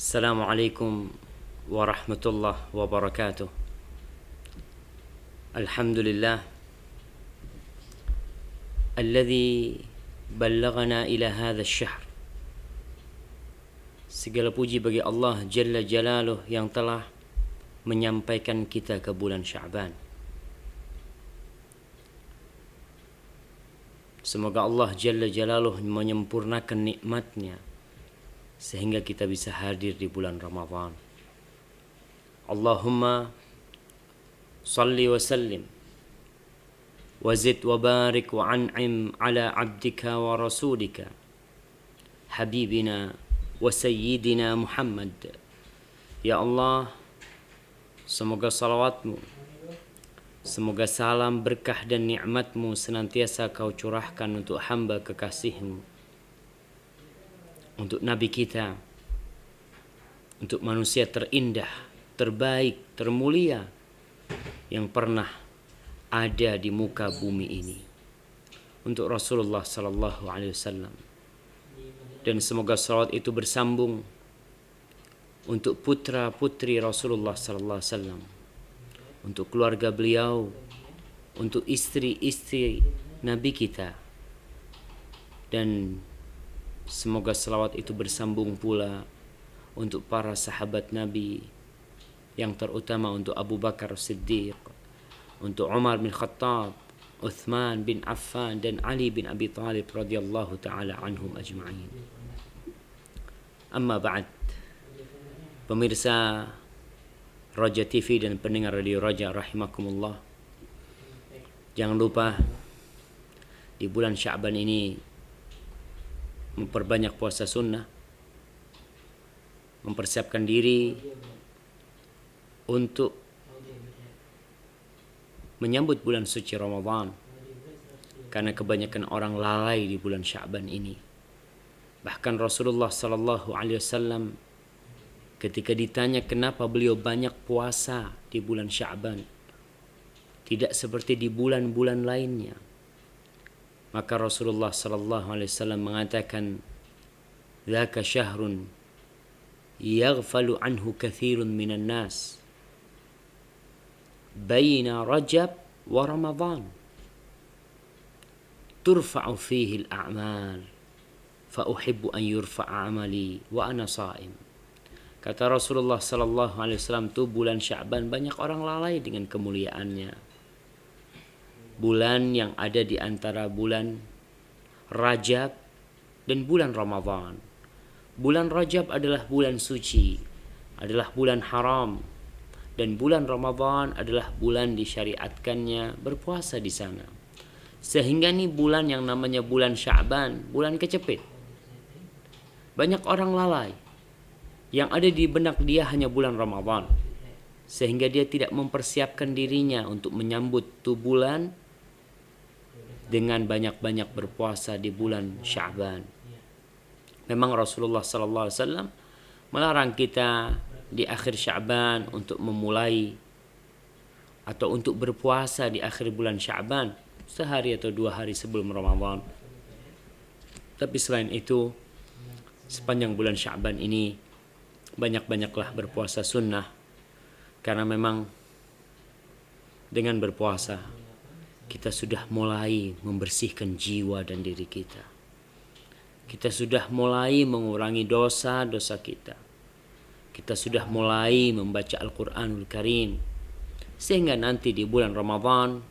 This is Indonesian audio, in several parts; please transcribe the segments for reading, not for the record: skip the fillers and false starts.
Assalamualaikum warahmatullahi wabarakatuh. Alhamdulillah alladzi ballaghana ila hadzal syahr. Segala puji bagi Allah Jalla Jalaluh yang telah menyampaikan kita ke bulan Sya'ban. Semoga Allah Jalla Jalaluh menyempurnakan nikmatnya sehingga kita bisa hadir di bulan Ramadan. Allahumma salli wa sallim wa zid wa barik wa an'im ala abdika wa rasulika habibina wa sayyidina Muhammad. Ya Allah, semoga salawatmu, semoga salam berkah dan nikmatmu senantiasa kau curahkan untuk hamba kekasihmu, untuk Nabi kita, untuk manusia terindah, terbaik, termulia yang pernah ada di muka bumi ini, untuk Rasulullah sallallahu alaihi wasallam. Dan semoga salawat itu bersambung untuk putra-putri Rasulullah sallallahu alaihi wasallam, untuk keluarga beliau, untuk istri-istri Nabi kita, dan semoga salawat itu bersambung pula untuk para sahabat Nabi, yang terutama untuk Abu Bakar Siddiq, untuk Umar bin Khattab, Uthman bin Affan, dan Ali bin Abi Thalib radhiyallahu ta'ala anhum ajma'in. Amma ba'd, pemirsa Raja TV dan pendengar Radio Raja rahimakumullah. Jangan lupa di bulan Sya'ban ini memperbanyak puasa sunnah, mempersiapkan diri untuk menyambut bulan suci Ramadan, karena kebanyakan orang lalai di bulan Sya'ban ini. Bahkan Rasulullah sallallahu alaihi wasallam ketika ditanya kenapa beliau banyak puasa di bulan Sya'ban, tidak seperti di bulan-bulan lainnya, maka Rasulullah sallallahu alaihi wasallam mengatakan, "Dzaka syahrun yaghfalu anhu katsirun minan nas baina Rajab wa Ramadan turfa'u fihi al-a'mal fa uhibbu an yurfa'a 'amali wa ana sha'im." Kata Rasulullah sallallahu alaihi wasallam, tuh bulan Sya'ban banyak orang lalai dengan kemuliaannya. Bulan yang ada di antara bulan Rajab dan bulan Ramadan. Bulan Rajab adalah bulan suci, adalah bulan haram, dan bulan Ramadan adalah bulan disyariatkannya berpuasa di sana. Sehingga nih bulan yang namanya bulan Sya'ban, bulan kecepit. Banyak orang lalai. Yang ada di benak dia hanya bulan Ramadan, sehingga dia tidak mempersiapkan dirinya untuk menyambut tuh bulan dengan banyak-banyak berpuasa di bulan Sya'ban. Memang Rasulullah sallallahu alaihi wasallam melarang kita di akhir Sya'ban untuk memulai atau untuk berpuasa di akhir bulan Sya'ban sehari atau 2 hari sebelum Ramadan. Tapi selain itu, sepanjang bulan Sya'ban ini banyak-banyaklah berpuasa sunnah, karena memang dengan berpuasa kita sudah mulai membersihkan jiwa dan diri kita. Kita sudah mulai mengurangi dosa-dosa kita. Kita sudah mulai membaca Al-Quranul Karim, sehingga nanti di bulan Ramadan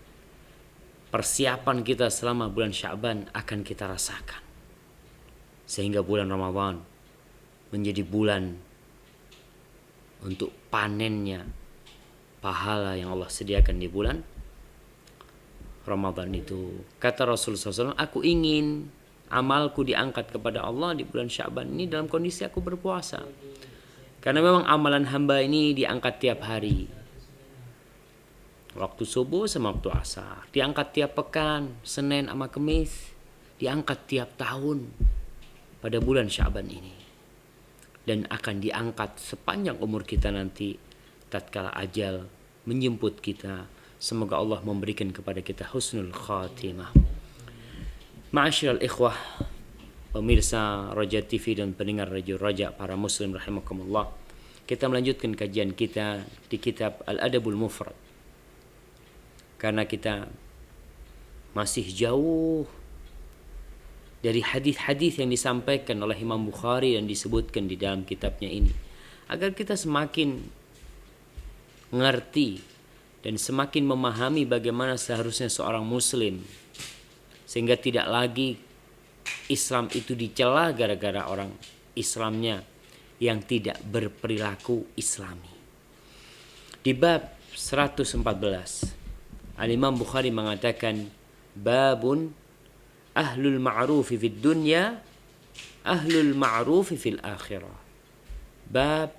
persiapan kita selama bulan Sya'ban akan kita rasakan, sehingga bulan Ramadan menjadi bulan untuk panennya pahala yang Allah sediakan di bulan Ramadan itu. Kata Rasulullah SAW, aku ingin amalku diangkat kepada Allah di bulan Sya'ban ini dalam kondisi aku berpuasa. Karena memang amalan hamba ini diangkat tiap hari, waktu subuh sama waktu asar. Diangkat tiap pekan, Senin sama Kamis. Diangkat tiap tahun pada bulan Sya'ban ini. Dan akan diangkat sepanjang umur kita nanti, tatkala ajal menjemput kita. Semoga Allah memberikan kepada kita husnul khatimah. Ma'asyiral ikhwah, pemirsa Roja TV dan pendengar Radio Roja, para muslim rahimakumullah. Kita melanjutkan kajian kita di kitab Al-Adabul Mufrad. Karena kita masih jauh dari hadis-hadis yang disampaikan oleh Imam Bukhari dan disebutkan di dalam kitabnya ini, agar kita semakin mengerti dan semakin memahami bagaimana seharusnya seorang muslim, sehingga tidak lagi Islam itu dicela gara-gara orang Islamnya yang tidak berperilaku Islami. Di bab 114 Al-Imam Bukhari mengatakan, babun ahlul ma'rufi fid dunya, ahlul ma'rufi fil akhirah. Bab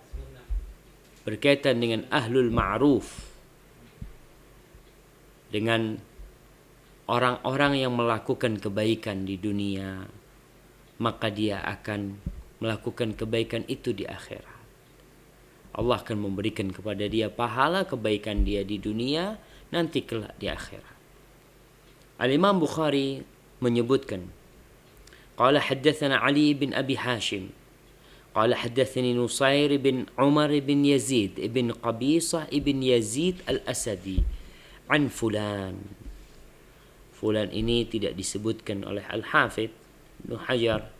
berkaitan dengan ahlul ma'ruf, dengan orang-orang yang melakukan kebaikan di dunia, maka dia akan melakukan kebaikan itu di akhirat. Allah akan memberikan kepada dia pahala kebaikan dia di dunia, nanti kelak di akhirat. Al-Imam Bukhari menyebutkan, qala haddatsana Ali bin Abi Hashim qala haddatsani Nusair bin Umar bin Yazid ibn Qabisah ibn Yazid al-Asadi an fulan. Fulan ini tidak disebutkan oleh Al-Hafidh Ibnu Hajar.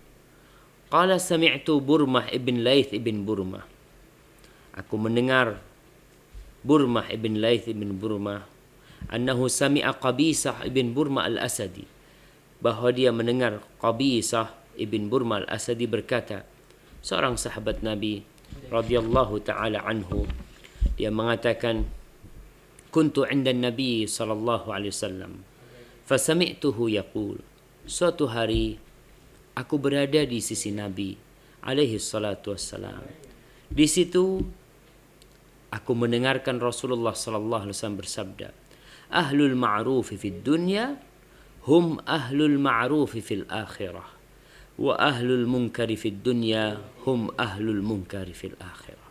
Qala sami'tu Burmah ibn Laith ibn Burmah. Aku mendengar Burmah ibn Laith ibn Burmah annahu sami'a Qabisah ibn Burmah al-Asadi, bahwa dia mendengar Qabisah ibn Burmah al-Asadi berkata, seorang sahabat Nabi radhiyallahu taala anhu, dia mengatakan, kuntu 'inda Nabi sallallahu alaihi wasallam fasami'tuhu yaqul, suatu hari aku berada di sisi Nabi alaihi salatu wassalam. Di situ aku mendengarkan Rasulullah sallallahu alaihi wasallam bersabda, ahlul ma'rufi fid dunya hum ahlul ma'rufi fil akhirah wa ahlul munkari fid dunya hum ahlul munkari fil akhirah.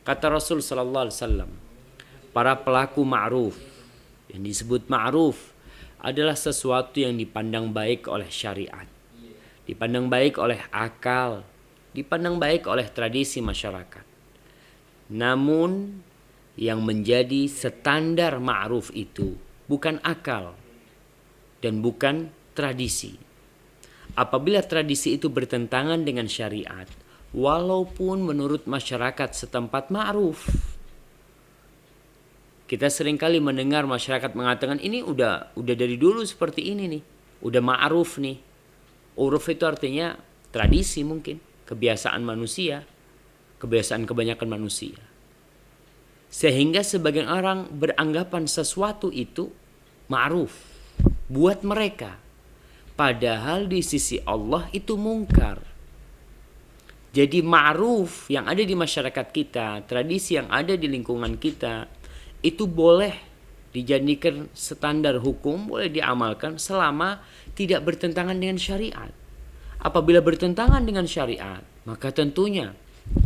Kata Rasul sallallahu alaihi wasallam, para pelaku ma'ruf, yang disebut ma'ruf adalah sesuatu yang dipandang baik oleh syariat, dipandang baik oleh akal, dipandang baik oleh tradisi masyarakat. Namun yang menjadi standar ma'ruf itu bukan akal dan bukan tradisi. Apabila tradisi itu bertentangan dengan syariat, walaupun menurut masyarakat setempat ma'ruf, kita seringkali mendengar masyarakat mengatakan ini udah dari dulu seperti ini nih, udah ma'ruf nih. Uruf itu artinya tradisi, mungkin kebiasaan manusia, kebiasaan kebanyakan manusia. Sehingga sebagian orang beranggapan sesuatu itu ma'ruf buat mereka, padahal di sisi Allah itu mungkar. Jadi ma'ruf yang ada di masyarakat kita, tradisi yang ada di lingkungan kita, itu boleh dijadikan standar hukum, boleh diamalkan selama tidak bertentangan dengan syariat. Apabila bertentangan dengan syariat, maka tentunya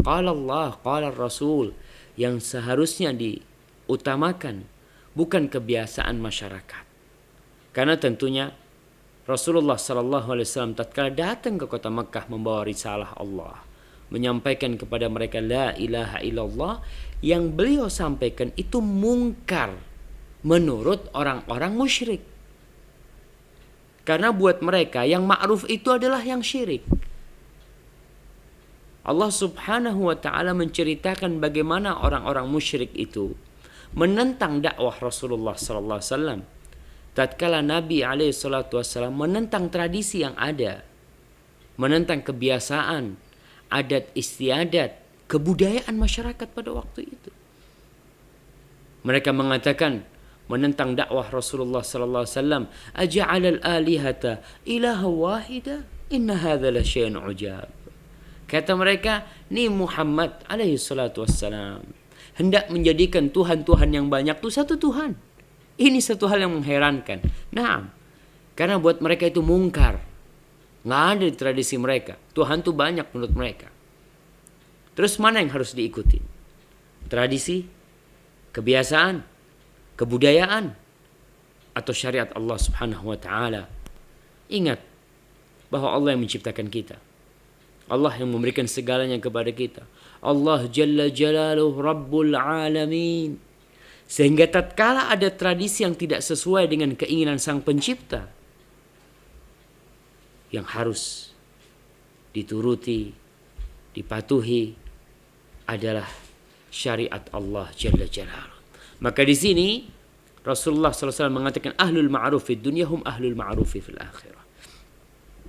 qala Allah, qala Rasul yang seharusnya diutamakan, bukan kebiasaan masyarakat. Karena tentunya Rasulullah SAW tatkala datang ke kota Makkah membawa risalah Allah, menyampaikan kepada mereka la ilaha illallah, yang beliau sampaikan itu mungkar menurut orang-orang musyrik. Karena buat mereka yang ma'ruf itu adalah yang syirik. Allah Subhanahu wa taala menceritakan bagaimana orang-orang musyrik itu menentang dakwah Rasulullah sallallahu alaihi wasallam. Tatkala Nabi alaihi salatu wasallam menentang tradisi yang ada, menentang kebiasaan, adat istiadat, kebudayaan masyarakat pada waktu itu. Mereka mengatakan menentang dakwah Rasulullah sallallahu alaihi wasallam, aja'alal alihata ilaha wahida inna hadza la syai'un ujab. Kata mereka, ni Muhammad alaihi salatu wassalam hendak menjadikan Tuhan-Tuhan yang banyak itu satu Tuhan. Ini satu hal yang mengherankan. Nah, karena buat mereka itu mungkar. Nggak ada di tradisi mereka. Tuhan itu banyak menurut mereka. Terus mana yang harus diikuti? Tradisi, kebiasaan, kebudayaan, atau syariat Allah Subhanahu wa taala? Ingat, bahwa Allah yang menciptakan kita. Allah yang memberikan segalanya kepada kita. Allah Jalla Jalaluhu Rabbul Alamin. Sehingga tatkala ada tradisi yang tidak sesuai dengan keinginan sang pencipta, yang harus dituruti, dipatuhi adalah syariat Allah Jalla Jalaluhu. Maka di sini Rasulullah SAW mengatakan ahlul ma'ruf fid dunya hum ahlul ma'ruf fil akhirah.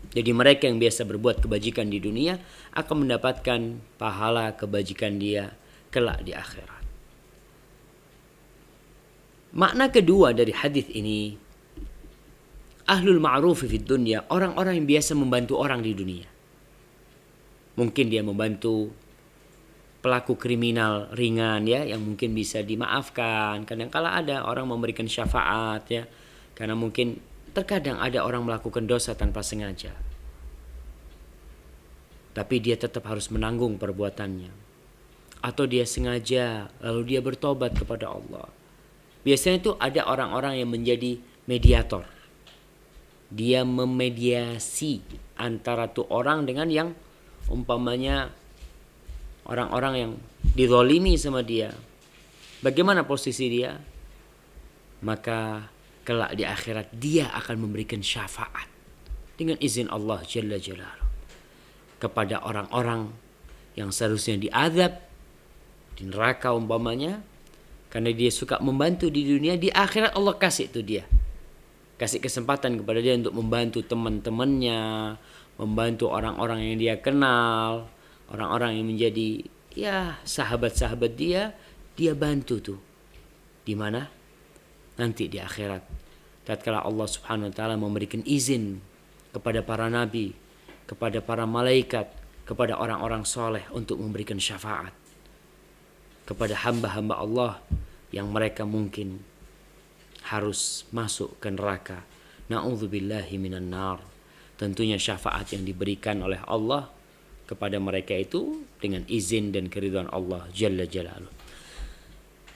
Jadi mereka yang biasa berbuat kebajikan di dunia akan mendapatkan pahala kebajikan dia kelak di akhirat. Makna kedua dari hadis ini, ahlul ma'ruf fid dunya, orang-orang yang biasa membantu orang di dunia. Mungkin dia membantu pelaku kriminal ringan ya, yang mungkin bisa dimaafkan. Kadang-kala ada orang memberikan syafaat ya, karena mungkin terkadang ada orang melakukan dosa tanpa sengaja, tapi dia tetap harus menanggung perbuatannya. Atau dia sengaja lalu dia bertobat kepada Allah. Biasanya itu ada orang-orang yang menjadi mediator. Dia memediasi antara tuh orang dengan yang umpamanya orang-orang yang dizalimi sama dia. Bagaimana posisi dia? Maka kelak di akhirat dia akan memberikan syafaat dengan izin Allah Jalla Jalaluhu kepada orang-orang yang seharusnya diazab di neraka umpamanya, karena dia suka membantu di dunia. Di akhirat Allah kasih itu dia, kasih kesempatan kepada dia untuk membantu teman-temannya, membantu orang-orang yang dia kenal, orang-orang yang menjadi ya sahabat-sahabat dia bantu tuh. Di mana? Nanti di akhirat. Tatkala Allah Subhanahu wa taala memberikan izin kepada para nabi, kepada para malaikat, kepada orang-orang soleh untuk memberikan syafaat kepada hamba-hamba Allah yang mereka mungkin harus masuk ke neraka. Na'udzubillahi minan nar. Tentunya syafaat yang diberikan oleh Allah kepada mereka itu dengan izin dan keridhaan Allah Jalla Jalaluhu.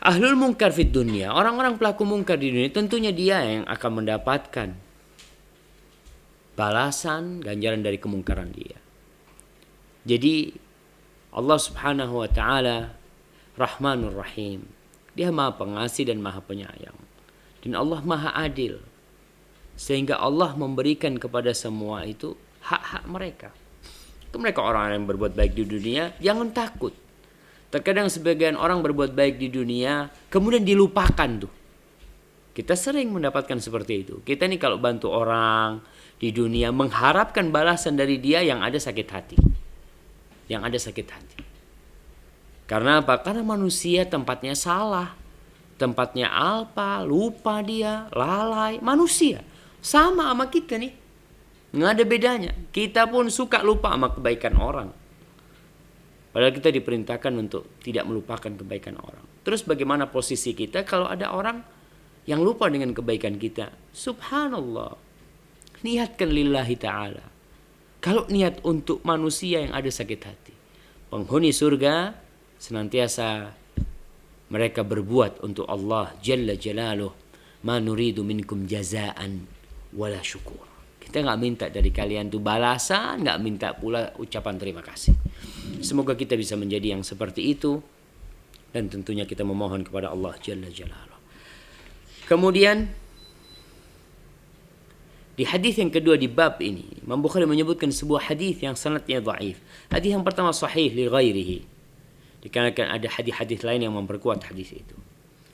Ahlul munkar fid dunya, orang-orang pelaku munkar di dunia, tentunya dia yang akan mendapatkan balasan ganjaran dari kemungkaran dia. Jadi Allah Subhanahu wa taala Rahmanur Rahim. Dia Maha Pengasih dan Maha Penyayang. Dan Allah Maha Adil. Sehingga Allah memberikan kepada semua itu hak-hak mereka. Itu mereka orang yang berbuat baik di dunia, jangan takut. Terkadang sebagian orang berbuat baik di dunia kemudian dilupakan tuh. Kita sering mendapatkan seperti itu. Kita nih kalau bantu orang di dunia mengharapkan balasan dari dia yang ada sakit hati. Yang ada sakit hati. Karena apa? Karena manusia tempatnya salah. Tempatnya alpa, lupa dia, lalai. Manusia. Sama kita nih. Nggak ada bedanya. Kita pun suka lupa sama kebaikan orang. Padahal kita diperintahkan untuk tidak melupakan kebaikan orang. Terus bagaimana posisi kita kalau ada orang yang lupa dengan kebaikan kita? Subhanallah. Niatkan lillahi ta'ala. Kalau niat untuk manusia yang ada sakit hati. Penghuni surga senantiasa mereka berbuat untuk Allah Jalla Jalaluhu. Ma nuridu minkum jazaan wala syukur. Kita gak minta dari kalian tuh balasan, gak minta pula ucapan terima kasih. Semoga kita bisa menjadi yang seperti itu. Dan tentunya kita memohon kepada Allah Jalla Jalaluhu. Kemudian di hadis yang kedua di bab ini, Imam Bukhari menyebutkan sebuah hadis yang sanadnya dhaif. Hadis yang pertama sahih li ghairihi. Dikarenakan ada hadis-hadis lain yang memperkuat hadis itu.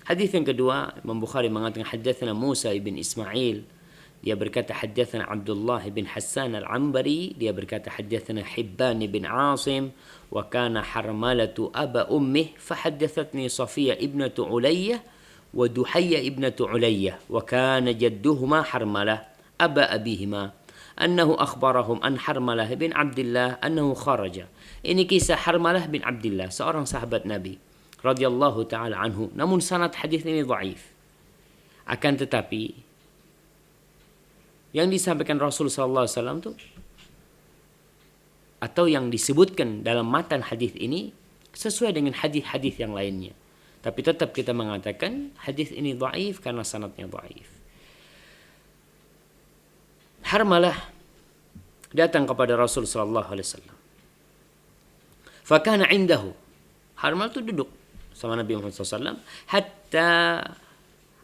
Hadis yang kedua, Imam Bukhari mengatakan hadatsana Musa ibn Ismail. Dia berkata hadatsana Abdullah bin Hassan al-Anbari. Dia berkata hadatsana Hibban bin Asim wa kana harmalatu aba ummih fahaddathatni Safiyah ibnatu Ulayyah wa Duhayya ibnatu Ulayyah wa kana jadduhuma harmalah aba abihima annahu akhbarahum an Harmalah bin Abdullah annahu kharaja. Ini kisah Harmalah bin Abdullah, seorang sahabat Nabi radhiyallahu taala anhu. Namun sanad hadis ini dhaif. Akan tetapi yang disampaikan Rasul sallallahu alaihi wasallam itu atau yang disebutkan dalam matan hadis ini sesuai dengan hadis-hadis yang lainnya. Tapi tetap kita mengatakan hadis ini dhaif karena sanadnya dhaif. Harmalah datang kepada Rasul sallallahu alaihi wasallam. Fakana indahu. Harmal itu duduk sama Nabi Muhammad SAW hatta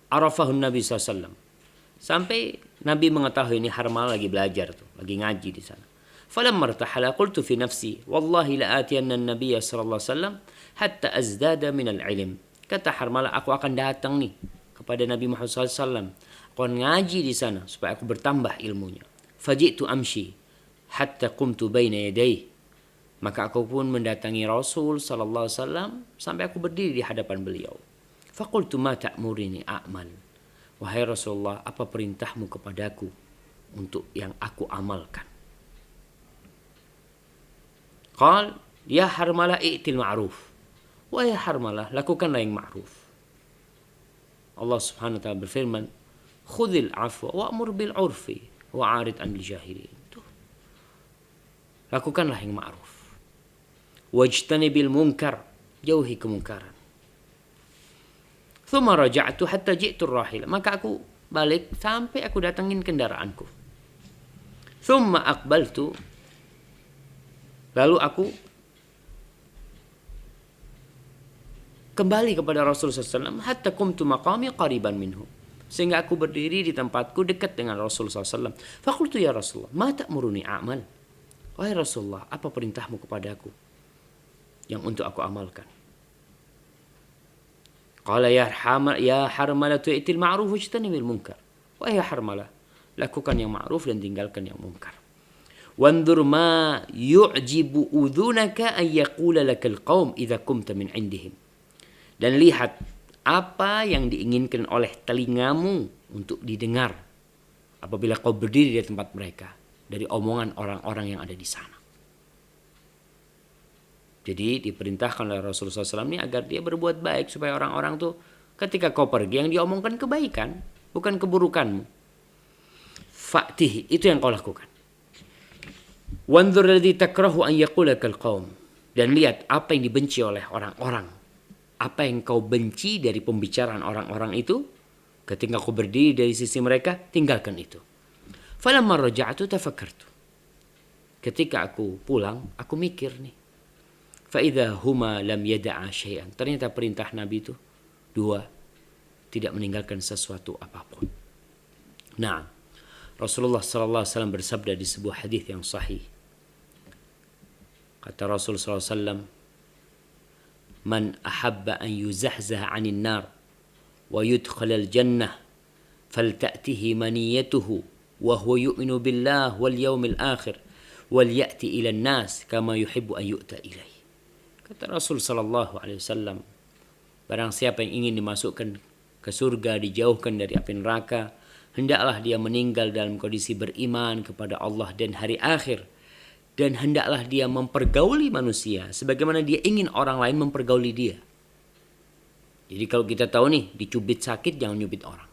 arafahu Nabi SAW. Sampai Nabi mengetahui ini Harmal lagi belajar tuh, lagi ngaji di sana. Falamma irtahala qultu fi nafsi wallahi la atiyanna an-nabiy sallallahu alaihi wasallam hatta azdada min al-ilm. Kata Harmal, aku akan datang nih kepada Nabi Muhammad SAW. Aku akan ngaji di sana supaya aku bertambah ilmunya. Faji'tu amshi hatta qumtu baina yadayhi. Maka aku pun mendatangi Rasul sallallahu alaihi wasallam sampai aku berdiri di hadapan beliau. Faqultu ma ta'murini a'mal. Wahai Rasulullah, apa perintahmu kepadaku untuk yang aku amalkan? Qal, ya Harmalah i'til ma'ruf. Wahai Harmalah, lakukanlah yang ma'ruf. Allah Subhanahu wa taala berfirman, khudhil afwa wa'mur bil 'urfi wa'arid 'anil jahilin. Lakukanlah yang ma'ruf. Wajtanibil munkar, jauhi kemungkaran. Thumma raja'tu hatta ji'tu rahil. Maka aku balik sampai aku datangin kendaraanku. Thumma aqbaltu. Lalu aku kembali kepada Rasulullah SAW hatta qumtu maqami qariban minhu. Sehingga aku berdiri di tempatku dekat dengan Rasulullah SAW. Faqultu ya Rasulullah, ma ta'muruni a'mal? Wahai Rasulullah, apa perintahmu kepadaku yang untuk aku amalkan? Qala ya Harmalah tu'til ma'ruf wajtanibil munkar. Wahai Harmalah, lakukan yang ma'ruf dan tinggalkan yang munkar. Wanzur ma yu'jibu udhunaka an yaqula lakal qaum idza qumta min indihim. Dan lihat apa yang diinginkan oleh telingamu untuk didengar apabila kau berdiri di tempat mereka dari omongan orang-orang yang ada di sana. Jadi diperintahkan oleh Rasulullah SAW ini agar dia berbuat baik supaya orang-orang tuh ketika kau pergi yang diomongkan kebaikan, bukan keburukanmu. Fa'tihi, itu yang kau lakukan. Wanzur alladhi takrahu an yaqulakal qaum. Dan lihat apa yang dibenci oleh orang-orang. Apa yang kau benci dari pembicaraan orang-orang itu, ketika kau berdiri dari sisi mereka, tinggalkan itu. Falamma raja'tu tafakkartu. Ketika aku pulang, aku mikir nih. Fa'idha huma lam yada'a syai'an. Ternyata perintah Nabi itu dua, tidak meninggalkan sesuatu apapun. Nah, Rasulullah sallallahu alaihi wasallam bersabda di sebuah hadis yang sahih. Kata Rasul sallallahu alaihi wasallam, "Man ahabba an yuzahzaha 'anil nar wa yudkhalal jannah falta'tihi maniyatuhu wa huwa yu'minu billah wal yawmil akhir wal ya'ti ila an-nas kama yuhibbu an yu'ta ilaih." Kata Rasul sallallahu alaihi wasallam, barang siapa yang ingin dimasukkan ke surga, dijauhkan dari api neraka, hendaklah dia meninggal dalam kondisi beriman kepada Allah dan hari akhir, dan hendaklah dia mempergauli manusia sebagaimana dia ingin orang lain mempergauli dia. Jadi kalau kita tahu nih dicubit sakit, jangan nyubit orang.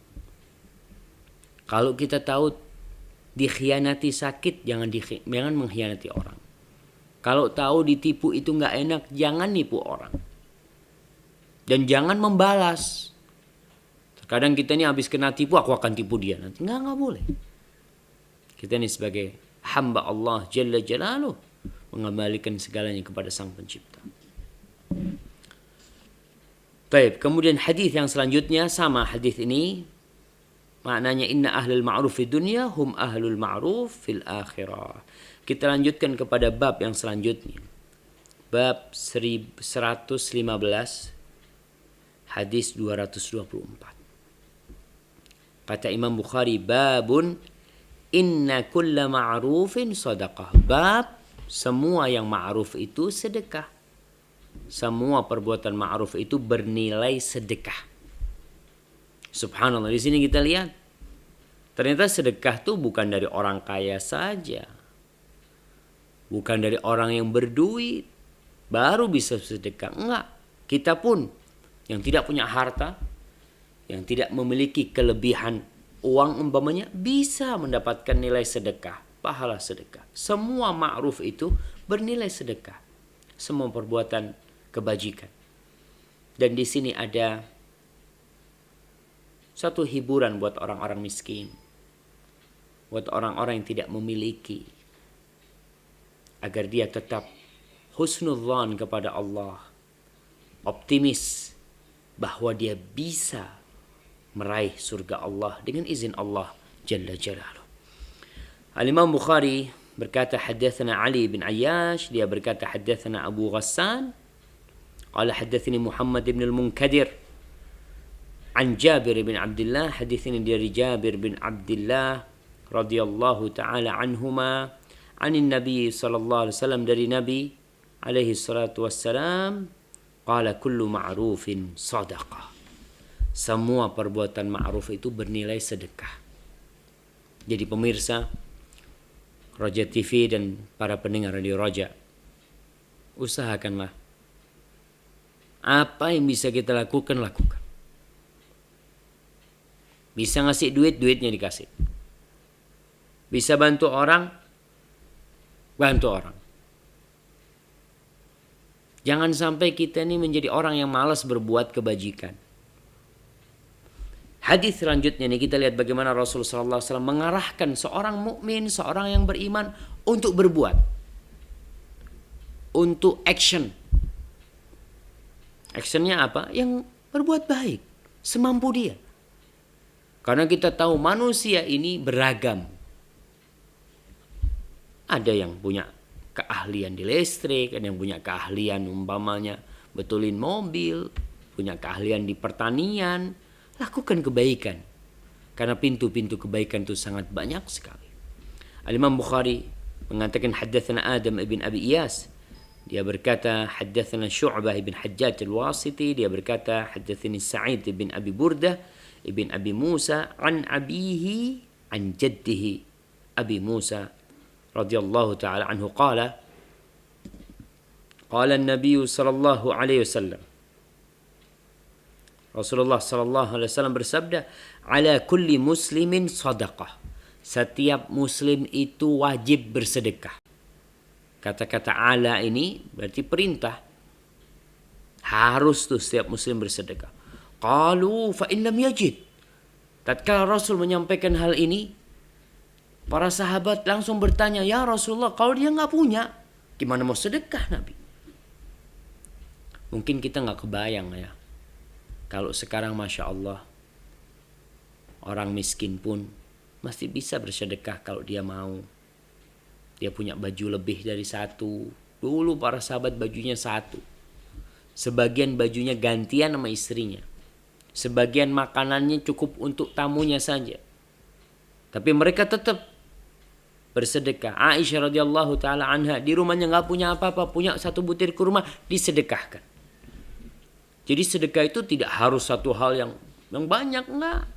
Kalau kita tahu dikhianati sakit, jangan mengkhianati orang. Kalau tahu ditipu itu nggak enak, jangan nipu orang. Dan jangan membalas. Terkadang kita ini habis kena tipu, aku akan tipu dia nanti. Nggak boleh. Kita ini sebagai hamba Allah Jalla Jalaluh mengembalikan segalanya kepada Sang Pencipta. Baik, kemudian hadis yang selanjutnya sama hadis ini. Maknanya inna ahlul ma'ruf fid dunya hum ahlul ma'ruf fil akhirah. Kita lanjutkan kepada bab yang selanjutnya. Bab 1115 hadis 224. Kata Imam Bukhari, babun inna kulla ma'rufin sadaqah. Bab semua yang ma'ruf itu sedekah. Semua perbuatan ma'ruf itu bernilai sedekah. Subhanallah, di sini kita lihat ternyata sedekah itu bukan dari orang kaya saja. Bukan dari orang yang berduit baru bisa sedekah. Enggak. Kita pun yang tidak punya harta, yang tidak memiliki kelebihan uang umpamanya, bisa mendapatkan nilai sedekah, pahala sedekah. Semua ma'ruf itu bernilai sedekah. Semua perbuatan kebajikan. Dan di sini ada satu hiburan buat orang-orang miskin. Buat orang-orang yang tidak memiliki. agar dia tetap husnudzan kepada Allah, optimis bahwa dia bisa meraih surga Allah dengan izin Allah Jalla Jalaluhu. Al-Imam Bukhari berkata haddatsana Ali bin Ayyash, dia berkata haddatsana Abu Ghassan qala haddatsani Muhammad bin al-Munkadir an Jabir bin Abdullah, haditsnya dari Jabir bin Abdullah radhiyallahu taala anhuma anin Nabi sallallahu alaihi wasallam, dari Nabi alaihi salatu wassalam, qala kullu ma'rufin sadaqah, semua perbuatan ma'ruf itu bernilai sedekah. Jadi pemirsa Roja TV dan para pendengar Radio Roja, usahakanlah apa yang bisa kita lakukan. Bisa ngasih duit, duitnya dikasih. Bisa bantu orang, bantu orang. Jangan sampai kita ini menjadi orang yang malas berbuat kebajikan. Hadis selanjutnya nih, kita lihat bagaimana Rasulullah SAW mengarahkan seorang mukmin, seorang yang beriman untuk berbuat, untuk action. Actionnya apa? Yang berbuat baik semampu dia. Karena kita tahu manusia ini beragam. Ada yang punya keahlian di listrik, ada yang punya keahlian umpamanya betulin mobil, punya keahlian di pertanian. Lakukan kebaikan, karena pintu-pintu kebaikan itu sangat banyak sekali. Al-Imam Bukhari mengatakan haddatsana Adam ibn Abi Iyas, dia berkata haddatsana Syu'bah ibn Hajjaj al-Wasiti, dia berkata haddatsani Sa'id ibn Abi Burdah ibn Abi Musa an abihi an jaddihi Abi Musa radhiyallahu taala anhu qala an-nabiy sallallahu alaihi wasallam, Rasulullah sallallahu alaihi wasallam bersabda, ala kulli muslimin sadaqah, setiap muslim itu wajib bersedekah. Kata-kata ala ini berarti perintah, harus tuh setiap muslim bersedekah. Qalu fa in lam yajid, tatkala Rasul menyampaikan hal ini, para sahabat langsung bertanya, ya Rasulullah, kalau dia nggak punya, gimana mau sedekah Nabi? Mungkin kita nggak kebayang ya, kalau sekarang Masya Allah, orang miskin pun masih bisa bersedekah kalau dia mau. Dia punya baju lebih dari satu. Dulu para sahabat bajunya satu. Sebagian bajunya gantian sama istrinya. Sebagian makanannya cukup untuk tamunya saja. Tapi mereka tetap bersedekah. Aisyah radhiyallahu taala anha di rumahnya nggak punya apa-apa, punya satu butir kurma, disedekahkan. Jadi sedekah itu tidak harus satu hal yang banyak, enggak.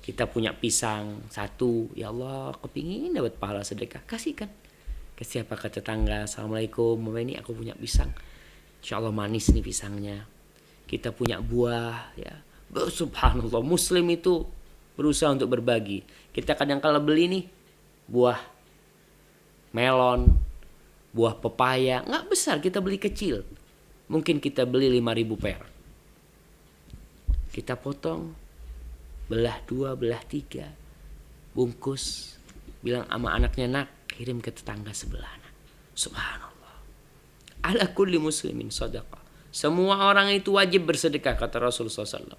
Kita punya pisang satu, ya Allah kepingin dapat pahala sedekah, kasihkan. Ke siapa? Ke tetangga. Assalamualaikum, mama ini aku punya pisang, insya Allah manis nih pisangnya. Kita punya buah, ya. Subhanallah, muslim itu berusaha untuk berbagi. Kita kadang-kala beli nih buah melon, buah pepaya, enggak besar, kita beli kecil. Mungkin kita beli 5.000 perak. Kita potong, belah 2, belah 3, bungkus, bilang sama anaknya, nak, kirim ke tetangga sebelah. Subhanallah. Ala kulli muslimin sadaqah. Semua orang itu wajib bersedekah, kata Rasulullah SAW.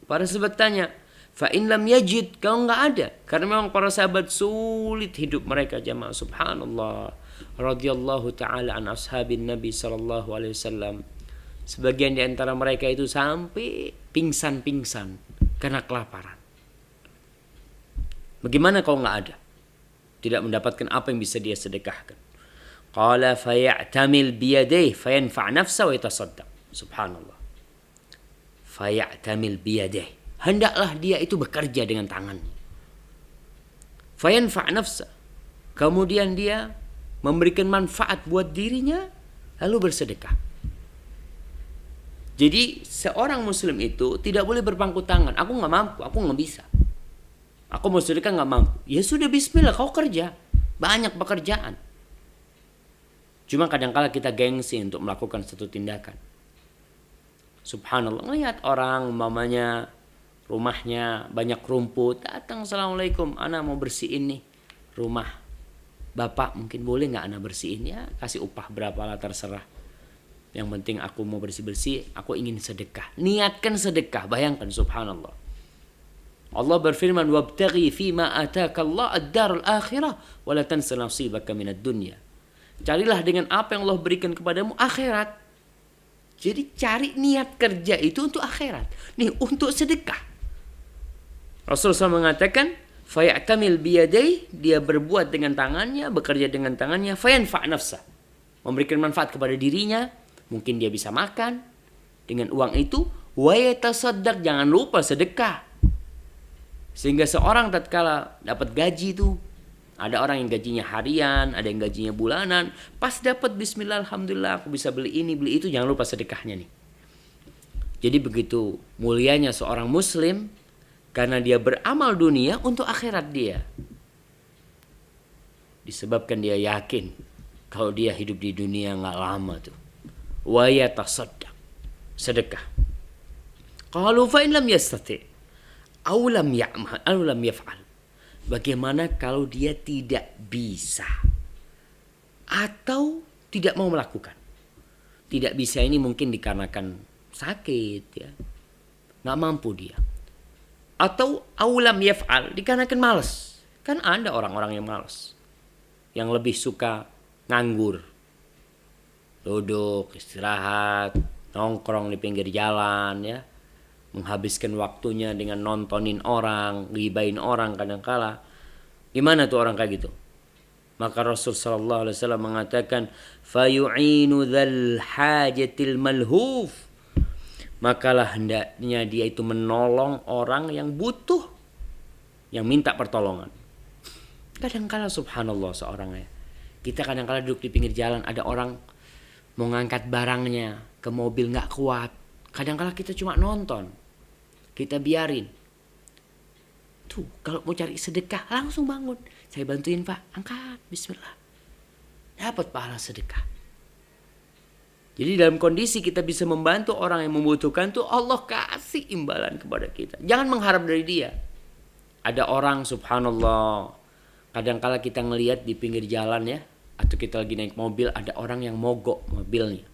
Para sahabat tanya, fa in lam yajid, kalau nggak ada. Karena memang para sahabat sulit hidup mereka, jamaah. Subhanallah. Radhiyallahu ta'ala an ashabin Nabi sallallahu alaihi wasallam. Sebagian di antara mereka itu sampai pingsan-pingsan karena kelaparan. Bagaimana kalau nggak ada? Tidak mendapatkan apa yang bisa dia sedekahkan. Qala faya'tamil biyadayhi fayanfa' nafsa wa yatasaddaq. Subhanallah. Faya'tamil biyadayhi. Hendaklah dia itu bekerja dengan tangannya. Fayanfa' nafsa. Kemudian dia memberikan manfaat buat dirinya, lalu bersedekah. Jadi seorang muslim itu tidak boleh berpangku tangan. Aku nggak mampu, aku nggak bisa. Aku mau sedekah nggak mampu. Ya sudah, bismillah, kau kerja. Banyak pekerjaan. Cuma kadang-kala kita gengsi untuk melakukan satu tindakan. Subhanallah, ngelihat orang mamanya rumahnya banyak rumput, datang, assalamualaikum, ana mau bersihin nih rumah Bapak mungkin boleh nggak anak bersihin? Ya kasih upah berapa lah terserah. Yang penting aku mau bersih-bersih, aku ingin sedekah. Niatkan sedekah, bayangkan subhanallah. Allah berfirman, "Wabtaghi fima ataka Allah ad-darul akhirah wa la tansa nasibaka minad dunya." Carilah dengan apa yang Allah berikan kepadamu akhirat. Jadi cari niat kerja itu untuk akhirat. Nih untuk sedekah. Rasulullah SAW mengatakan, "Faya'tamil biyadai", dia berbuat dengan tangannya, bekerja dengan tangannya, fayanfa' nafsa, memberikan manfaat kepada dirinya, mungkin dia bisa makan dengan uang itu, wa yatasaddaq, jangan lupa sedekah. Sehingga seorang tatkala dapat gaji itu, ada orang yang gajinya harian, ada yang gajinya bulanan, pas dapat bismillah alhamdulillah aku bisa beli ini, beli itu, jangan lupa sedekahnya nih. Jadi begitu mulianya seorang muslim karena dia beramal dunia untuk akhirat dia. Disebabkan dia yakin kalau dia hidup di dunia nggak lama tuh. Wa yatasaddaq, sedekah. Qalu fa in lam yastati' aw lam ya'mal aw lam yaf'al. Bagaimana kalau dia tidak bisa atau tidak mau melakukan? Tidak bisa ini mungkin dikarenakan sakit ya, nggak mampu dia. Atau aulam yaf'al, dikarenakan malas. Kan ada orang-orang yang malas, yang lebih suka nganggur, duduk istirahat, nongkrong di pinggir jalan ya, menghabiskan waktunya dengan nontonin orang, ghibain orang kadangkala. Gimana tuh orang kayak gitu? Maka Rasul sallallahu alaihi wasallam mengatakan, "Fayu'inu dzal hajatil malhuf." Makalah hendaknya dia itu menolong orang yang butuh, yang minta pertolongan. Kadangkala subhanallah seorang ya, kita kadangkala duduk di pinggir jalan, ada orang mau ngangkat barangnya ke mobil nggak kuat. Kadangkala kita cuma nonton, kita biarin. Tuh kalau mau cari sedekah langsung bangun, saya bantuin Pak, angkat, bismillah, dapat pahala sedekah. Jadi dalam kondisi kita bisa membantu orang yang membutuhkan tuh, Allah kasih imbalan kepada kita. Jangan mengharap dari dia. Ada orang subhanallah, kadangkala kita ngelihat di pinggir jalan ya, atau kita lagi naik mobil, ada orang yang mogok mobilnya.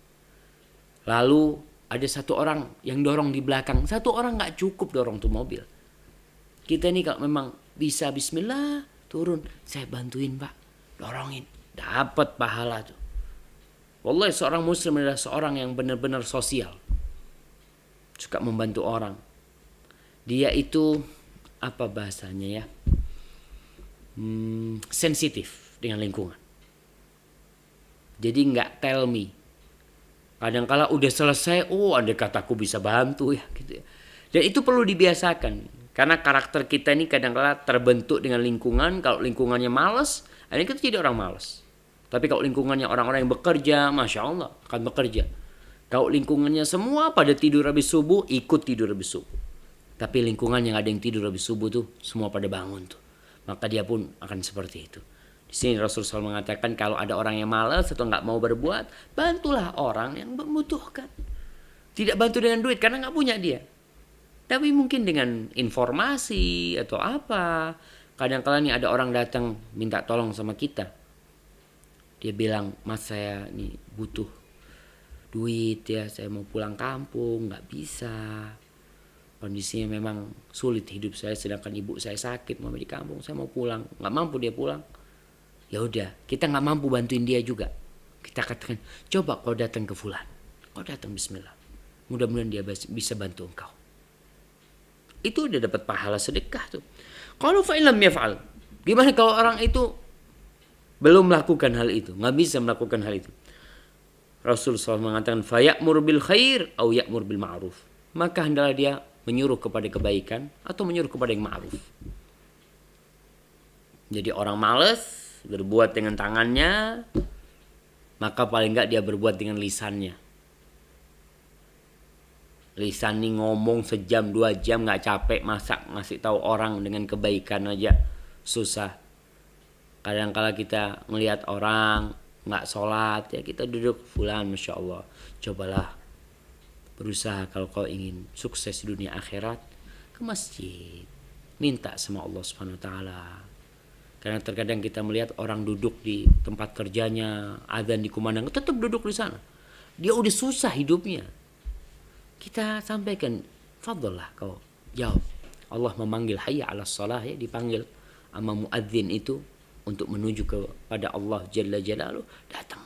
Lalu ada satu orang yang dorong di belakang, satu orang nggak cukup dorong tuh mobil. Kita nih kalau memang bisa bismillah turun, saya bantuin Pak, dorongin, dapat pahala tuh. Wallahi seorang muslim adalah seorang yang benar-benar sosial, suka membantu orang. Dia itu apa bahasanya ya, sensitif dengan lingkungan. Jadi nggak tell me. Kadang-kala udah selesai, andai kataku bisa bantu ya gitu ya. Dan itu perlu dibiasakan. Karena karakter kita ini kadang-kala terbentuk dengan lingkungan. Kalau lingkungannya malas, akhirnya kita jadi orang malas. Tapi kalau lingkungannya orang-orang yang bekerja, Masya Allah akan bekerja. Kalau lingkungannya semua pada tidur habis subuh, ikut tidur habis subuh. Tapi lingkungan yang ada yang tidur habis subuh tuh, semua pada bangun tuh. Maka dia pun akan seperti itu. Di sini Rasulullah SAW mengatakan kalau ada orang yang malas atau nggak mau berbuat, bantulah orang yang membutuhkan. Tidak bantu dengan duit karena nggak punya dia. Tapi mungkin dengan informasi atau apa. Kadang-kala nih ada orang datang minta tolong sama kita. Dia bilang, Mas saya nih butuh duit ya, saya mau pulang kampung, nggak bisa. Kondisinya memang sulit hidup saya, sedangkan ibu saya sakit, mau di kampung, saya mau pulang, nggak mampu dia pulang. Ya udah, kita nggak mampu bantuin dia juga. Kita katakan, coba kau datang ke fulan, kau datang bismillah, mudah-mudahan dia bisa bantu engkau. Itu udah dapat pahala sedekah tuh. Kalau fa'ilam yaf'al, gimana kalau orang itu belum melakukan hal itu, nggak bisa melakukan hal itu? Rasulullah SAW mengatakan, fayamur bil khair atau ya'mur bil ma'ruf. Maka hendaklah dia menyuruh kepada kebaikan atau menyuruh kepada yang ma'ruf. Jadi orang malas berbuat dengan tangannya, maka paling enggak dia berbuat dengan lisannya. Lisan nih ngomong sejam 2 jam nggak capek, masak ngasih tahu orang dengan kebaikan aja susah. Kadang-kala kita melihat orang nggak sholat ya, kita duduk, fulan Masya Allah, cobalah berusaha kalau kau ingin sukses di dunia akhirat, ke masjid, minta sama Allah Subhanahu Wa Taala. Karena terkadang kita melihat orang duduk di tempat kerjanya, azan dikumandang, tetap duduk di sana. Dia udah susah hidupnya. Kita sampaikan, fadllah kau jawab. Allah memanggil hayya 'alas shalah, ya, dipanggil sama muadzin itu untuk menuju kepada Allah Jalla Jalaluhu, datang.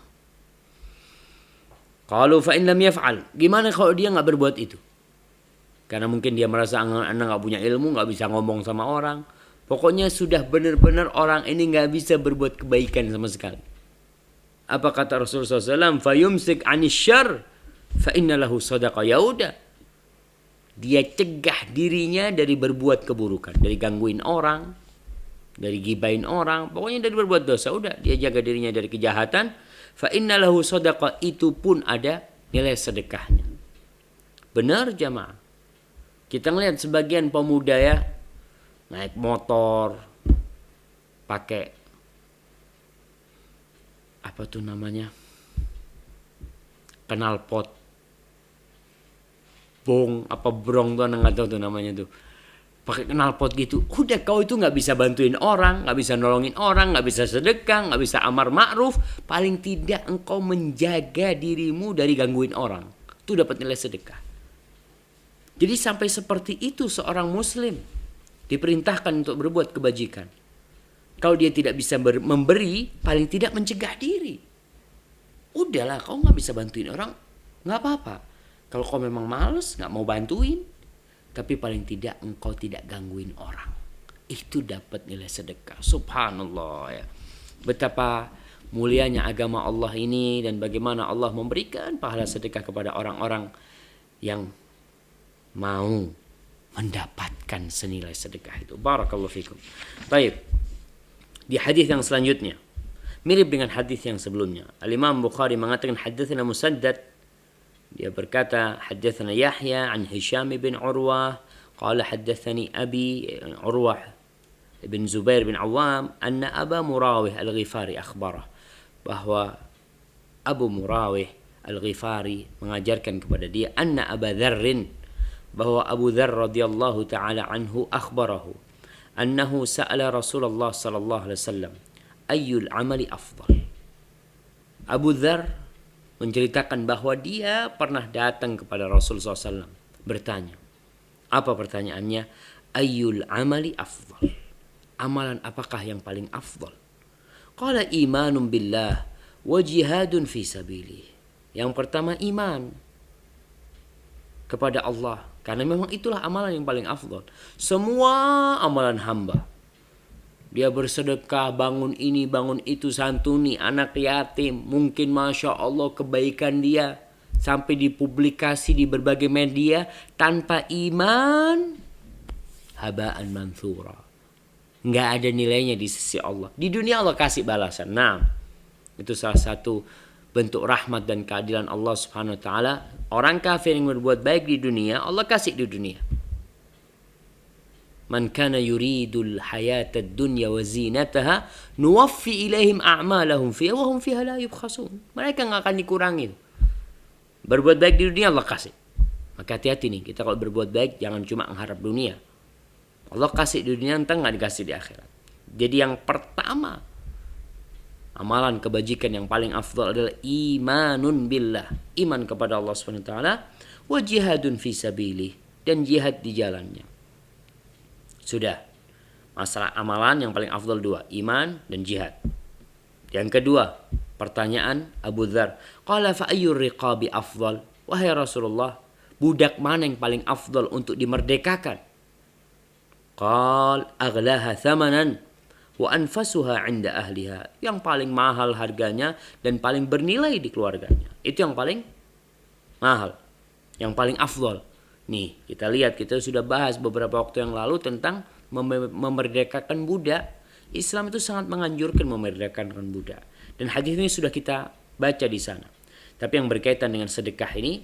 Qalu fa in lam yaf'al, gimana kalau dia enggak berbuat itu? Karena mungkin dia merasa anak enggak punya ilmu, enggak bisa ngomong sama orang. Pokoknya sudah benar-benar orang ini enggak bisa berbuat kebaikan sama sekali. Apa kata Rasulullah SAW? Fayumsik 'anis syarr fa inna lahu sadaqah. Ya udah, dia cegah dirinya dari berbuat keburukan, dari gangguin orang, dari gibain orang, pokoknya dari berbuat dosa. Udah, dia jaga dirinya dari kejahatan. Fa inna lahu sadaqah, itu pun ada nilai sedekahnya. Benar jamaah. Kita ngelihat sebagian pemuda ya, naik motor, pakai apa tuh namanya, knalpot, bong apa brong tuh, nggak tahu tuh namanya tuh, pakai knalpot gitu. Udah, kau itu nggak bisa bantuin orang, nggak bisa nolongin orang, nggak bisa sedekah, nggak bisa amar ma'ruf. Paling tidak engkau menjaga dirimu dari gangguin orang, itu dapat nilai sedekah. Jadi sampai seperti itu seorang muslim diperintahkan untuk berbuat kebajikan. Kalau dia tidak bisa memberi, paling tidak mencegah diri. Udahlah, kau nggak bisa bantuin orang, nggak apa-apa. Kalau kau memang males, nggak mau bantuin, tapi paling tidak engkau tidak gangguin orang. Itu dapat nilai sedekah. Subhanallah ya. Betapa mulianya agama Allah ini dan bagaimana Allah memberikan pahala sedekah kepada orang-orang yang mau mendapatkan senilai sedekah itu. Barakallahu fikum. Baik. Di hadis yang selanjutnya mirip dengan hadis yang sebelumnya. Al-Imam Bukhari mengatakan haddatsana Musaddad, dia berkata haddatsana Yahya an Hisham bin Urwah qala haddatsani abi Urwah bin Zubair bin Awam anna Aba Murawih Al-Ghifari akhbarah, bahwa Abu Murawih Al-Ghifari mengajarkan kepada dia anna Aba Dzarrin, bahwa Abu Dzar radhiyallahu taala anhu akhbarahu annahu sa'ala Rasulullah sallallahu alaihi wasallam ayyul amali afdal. Abu Dzar menceritakan bahwa dia pernah datang kepada Rasulullah SAW bertanya. Apa pertanyaannya? Ayyul amali afdal. Amalan apakah yang paling afdal? Qala imanun billah wa jihadun fi sabilih. Yang pertama iman kepada Allah, karena memang itulah amalan yang paling afdal. Semua amalan hamba, dia bersedekah, bangun ini, bangun itu, santuni anak yatim, mungkin Masya Allah kebaikan dia sampai dipublikasi di berbagai media, tanpa iman habaan manthura, nggak ada nilainya di sisi Allah. Di dunia Allah kasih balasan. Nah, itu salah satu bentuk rahmat dan keadilan Allah Subhanahu wa taala. Orang kafir yang berbuat baik di dunia, Allah kasih di dunia. Man kana yuridul hayatad dunya wa zinataha nuwaffi ilaihim a'malahum fiha wa hum fiha la yubkhasun. Mereka enggak akan dikurangi. Berbuat baik di dunia Allah kasih. Maka hati-hati nih, kita kalau berbuat baik jangan cuma mengharap dunia. Allah kasih di dunia, entah enggak dikasih di akhirat. Jadi yang pertama, amalan kebajikan yang paling afdal adalah imanun billah, iman kepada Allah Subhanahu wa taala, wa jihadun fi sabilih, dan jihad di jalannya. Sudah. Masalah amalan yang paling afdal dua, iman dan jihad. Yang kedua, pertanyaan Abu Dzar, qala fa ayyur riqabi afdal? Wahai Rasulullah, budak mana yang paling afdal untuk dimerdekakan? Qal aghlaha thamanan wa anfasuha 'inda ahliha. Yang paling mahal harganya dan paling bernilai di keluarganya. Itu yang paling mahal, yang paling afdal. Nih, kita lihat, kita sudah bahas beberapa waktu yang lalu tentang memerdekakan budak. Islam itu sangat menganjurkan memerdekakan budak. Dan hadis ini sudah kita baca di sana. Tapi yang berkaitan dengan sedekah ini,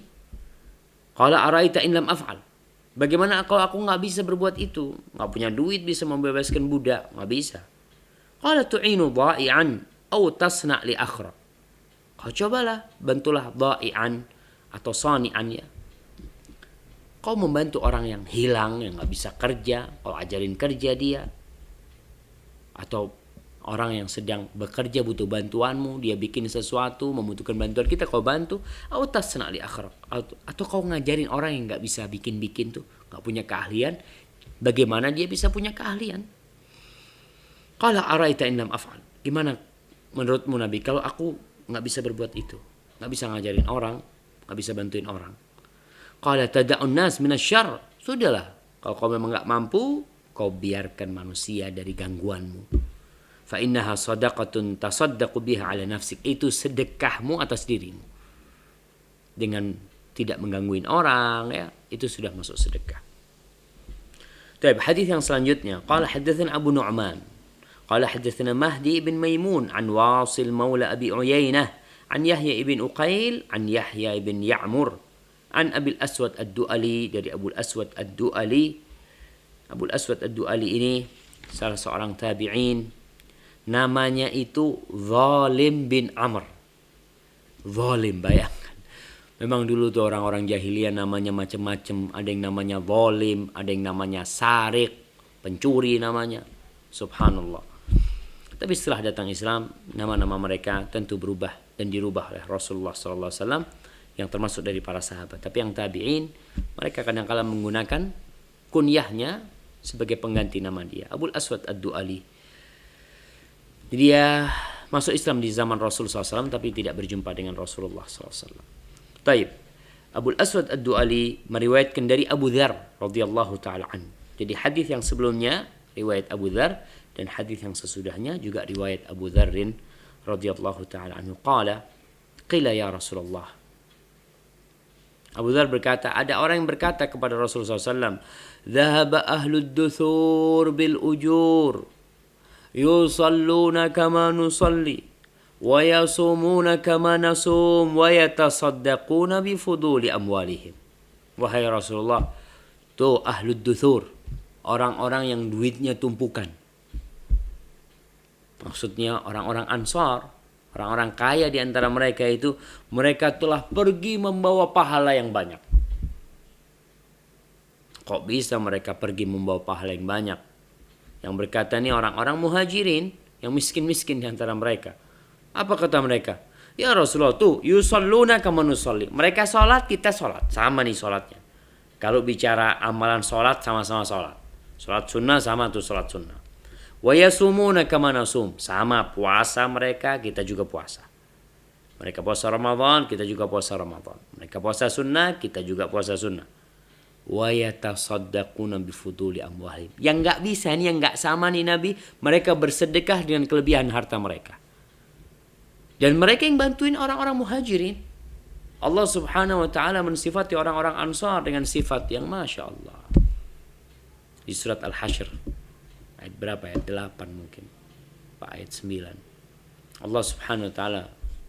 qala araita in lam af'al. Bagaimana kalau aku nggak bisa berbuat itu? Nggak punya duit bisa membebaskan budak, nggak bisa. Qala tu'inu dha'i'an aw tasna' li akhra. Kau cobalah, bantulah dha'i'an atau sani'an ya. Kau membantu orang yang hilang, yang nggak bisa kerja, kau ajarin kerja dia. Atau Orang yang sedang bekerja butuh bantuanmu, dia bikin sesuatu, membutuhkan bantuan kita, kau bantu. Atau tasna li akhraq. Atau kau ngajarin orang yang nggak bisa bikin-bikin tuh, nggak punya keahlian, bagaimana dia bisa punya keahlian? Qala araita in lam af'al. Gimana menurutmu Nabi kalau aku nggak bisa berbuat itu, nggak bisa ngajarin orang, nggak bisa bantuin orang? Qala tada'un nas minasyarr. Sudahlah, kalau kau memang nggak mampu, kau biarkan manusia dari gangguanmu. Fa innaha sadaqatun tasaddaqu biha ala nafsik. Itu sedekahmu atas dirimu. Dengan tidak menggangguin orang, ya, itu sudah masuk sedekah. Baik, hadis yang selanjutnya, qala hadatsana Abu Nu'man, qala hadatsana Mahdi ibn Maimun an Wasil maula Abi Uyainah an Yahya ibn Uqail an Yahya ibn Ya'mur an Abil Aswad Ad-Du'ali, dari Abu Aswad Ad-Du'ali. Abu Aswad Ad-Du'ali ini salah seorang tabi'in. Namanya itu Zalim bin Amr. Zalim, bayangkan. Memang dulu tuh orang-orang jahiliyah namanya macam-macam. Ada yang namanya zalim, ada yang namanya sarik, pencuri namanya. Subhanallah. Tapi setelah datang Islam, nama-nama mereka tentu berubah dan dirubah oleh Rasulullah SAW yang termasuk dari para sahabat. Tapi yang tabi'in, mereka kadang-kadang menggunakan kunyahnya sebagai pengganti nama dia. Abul Aswad Ad-Du'ali. Dia masuk Islam di zaman Rasulullah SAW tapi tidak berjumpa dengan Rasulullah SAW. Taib. Abul Aswad Ad-Du'ali meriwayatkan dari Abu Dzar radhiyallahu taala an. Jadi hadis yang sebelumnya riwayat Abu Dzar dan hadis yang sesudahnya juga riwayat Abu Dzarrin radhiyallahu taala anhu. Qala qila ya Rasulullah. Abu Dzar berkata, ada orang yang berkata kepada Rasulullah SAW, "Dhahaba ahlud duthur bil ujur. Yusalluna kama nusalli wa yasumuna kama nasum wa yatasaddaquna bi fuduli amwalihim." Wahai Rasulullah, tuh ahlud duthur, orang-orang yang duitnya tumpukan. Maksudnya orang-orang Ansar, orang-orang kaya di antara mereka itu, mereka telah pergi membawa pahala yang banyak. Kok bisa mereka pergi membawa pahala yang banyak? Yang berkata ini orang-orang muhajirin yang miskin-miskin di antara mereka. Apa kata mereka? Ya Rasulullah, tuh yusalluna kama nusalli. Mereka sholat, kita sholat. Sama nih sholatnya. Kalau bicara amalan sholat, sama-sama sholat. Sholat sunnah sama tuh sholat sunnah. Wa yasumuna kama nasum. Sama puasa mereka, kita juga puasa. Mereka puasa Ramadan, kita juga puasa Ramadan. Mereka puasa sunnah, kita juga puasa sunnah. Wa yatasaddaquna bifuduli amwalihim. Yang enggak bisa nih, yang enggak sama nih Nabi, mereka bersedekah dengan kelebihan harta mereka. Dan mereka yang bantuin orang-orang muhajirin. Allah Subhanahu wa taala mensifati orang-orang Ansar dengan sifat yang Masya Allah. Di surat Al-Hasyr ayat berapa ya? 8 mungkin. Ayat 9. Allah Subhanahu wa taala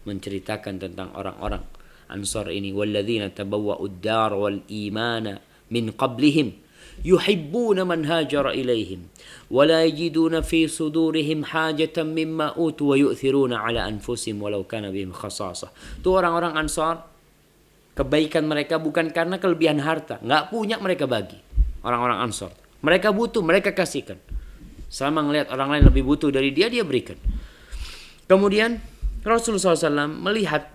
menceritakan tentang orang-orang Ansar ini, walladzina tabawwa'ud dar wal imana min qablihim yuhibbuna man hajara ilaihim wa la yajiduna fi sudurihim hajatan mimma utu wa yu'thiruna ala anfusihim walau kana bihim khasasah. Itu orang-orang Ansar, kebaikan mereka bukan karena kelebihan harta, enggak punya mereka bagi. Orang-orang Ansar, mereka butuh, mereka kasihkan. Selama melihat orang lain lebih butuh dari dia, dia berikan. Kemudian Rasulullah SAW melihat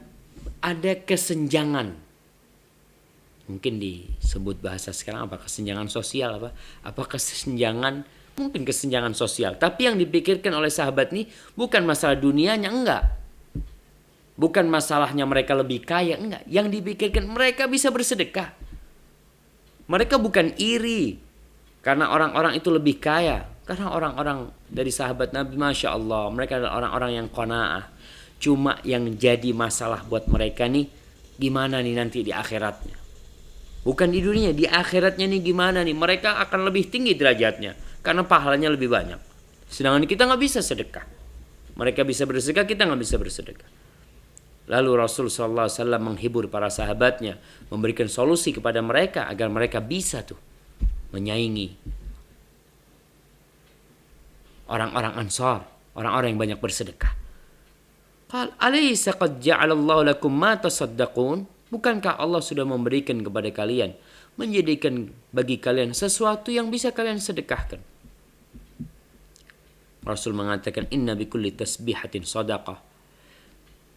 ada kesenjangan. Mungkin disebut bahasa sekarang apa? Kesenjangan sosial apa? Apa kesenjangan? Mungkin kesenjangan sosial. Tapi yang dipikirkan oleh sahabat ini bukan masalah dunianya, enggak. Bukan masalahnya mereka lebih kaya, enggak. Yang dipikirkan mereka bisa bersedekah. Mereka bukan iri karena orang-orang itu lebih kaya. Karena orang-orang dari sahabat Nabi, Masya Allah, mereka adalah orang-orang yang qanaah. Cuma yang jadi masalah buat mereka nih, gimana nih nanti di akhiratnya. Bukan di dunia, di akhiratnya nih gimana nih. Mereka akan lebih tinggi derajatnya karena pahalanya lebih banyak. Sedangkan kita gak bisa sedekah. Mereka bisa bersedekah, kita gak bisa bersedekah. Lalu Rasul SAW menghibur para sahabatnya, memberikan solusi kepada mereka agar mereka bisa tuh menyaingi orang-orang Ansar, orang-orang yang banyak bersedekah. Qal alaysa qad ja'alallahu lakum ma tasaddaqun? Bukankah Allah sudah memberikan kepada kalian, menjadikan bagi kalian sesuatu yang bisa kalian sedekahkan? Rasul mengatakan inna bikulli tasbihatin sadaqah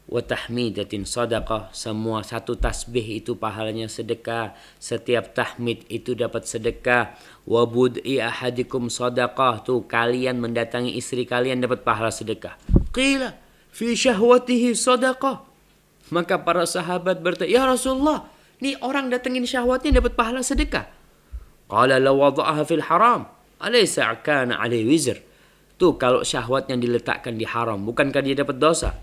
wa tahmidatin sadaqah. Semua satu tasbih itu pahalanya sedekah, setiap tahmid itu dapat sedekah. Wa bud'i ahadikum sadaqah, tuh kalian mendatangi istri kalian dapat pahala sedekah. Qila fi syahwatihi sadaqah. Maka para sahabat bertanya, ya Rasulullah, nih orang datengin syahwatnya dapat pahala sedekah. Qala law wada'aha fil haram alaysa kana alaihi wizr. Tuh kalau syahwatnya diletakkan di haram, bukankah dia dapat dosa?